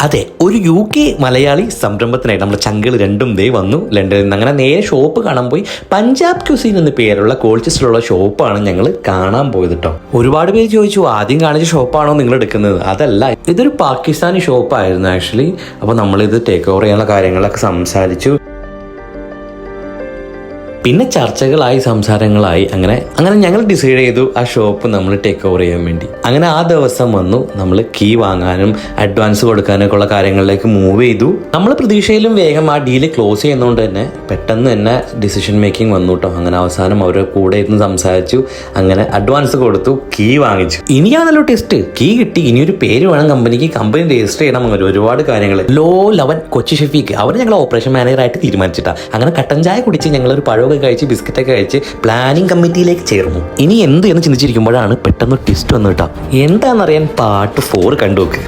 അതെ, ഒരു UK മലയാളി സംരംഭത്തിനായിട്ട് നമ്മൾ ചങ്കൾ രണ്ടും വന്നു ലണ്ടനിൽ നിന്ന്. അങ്ങനെ നേരെ ഷോപ്പ് കാണാൻ പോയി. പഞ്ചാബ് ക്യൂസീൻ എന്ന് പേരുള്ള കോൾച്ചസ്റ്ററിലുള്ള ഷോപ്പാണ് ഞങ്ങൾ കാണാൻ പോയത് കേട്ടോ. ഒരുപാട് പേര് ചോദിച്ചു, ആദ്യം കാണിച്ച ഷോപ്പാണോ നിങ്ങൾ എടുക്കുന്നത്? അതല്ല, ഇതൊരു പാകിസ്ഥാനി ഷോപ്പായിരുന്നു ആക്ച്വലി. അപ്പോൾ നമ്മളിത് ടേക്ക് ഓവർ ചെയ്യാനുള്ള കാര്യങ്ങളൊക്കെ സംസാരിച്ചു. പിന്നെ ചർച്ചകളായി, സംസാരങ്ങളായി, അങ്ങനെ ഞങ്ങൾ ഡിസൈഡ് ചെയ്തു ആ ഷോപ്പ് നമ്മൾ ടേക്ക് ഓവർ ചെയ്യാൻ വേണ്ടി. അങ്ങനെ ആ ദിവസം വന്നു. നമ്മൾ കീ വാങ്ങാനും അഡ്വാൻസ് കൊടുക്കാനൊക്കെ ഉള്ള കാര്യങ്ങളിലേക്ക് മൂവ് ചെയ്തു. നമ്മൾ പ്രതീക്ഷയിലും വേഗം ആ ഡീല് ക്ലോസ് ചെയ്യുന്നതുകൊണ്ട് തന്നെ പെട്ടെന്ന് തന്നെ ഡിസിഷൻ മേക്കിംഗ് വന്നു കേട്ടോ. അങ്ങനെ അവസാനം അവരുടെ കൂടെ ഇരുന്ന് സംസാരിച്ചു. അങ്ങനെ അഡ്വാൻസ് കൊടുത്തു, കീ വാങ്ങിച്ചു. ഇനിയാണല്ലോ ടെസ്റ്റ്. കീ കിട്ടി, ഇനിയൊരു പേര് വേണം കമ്പനിക്ക്, കമ്പനി രജിസ്റ്റർ ചെയ്യണം, അങ്ങനെ ഒരുപാട് കാര്യങ്ങൾ. ലോ ലവൻ കൊച്ചി ഷെഫീക്ക് അവർ ഞങ്ങൾ ഓപ്പറേഷൻ മാനേജറായിട്ട് തീരുമാനിച്ചിട്ടാ. അങ്ങനെ കട്ടൻ ചായ കുടിച്ച് ഞങ്ങളൊരു പഴമൊക്കെ കഴിച്ച് ബിസ്ക്കറ്റൊക്കെ കഴിച്ച് പ്ലാനിങ് കമ്മിറ്റിയിലേക്ക് ചേർന്നു. ഇനി എന്ത് എന്ന് ചിന്തിച്ചിരിക്കുമ്പോഴാണ് പെട്ടെന്ന് ട്വിസ്റ്റ് വന്നു കേട്ടോ. എന്താണെന്നറിയാൻ പാർട്ട് 4 കണ്ടു നോക്ക്.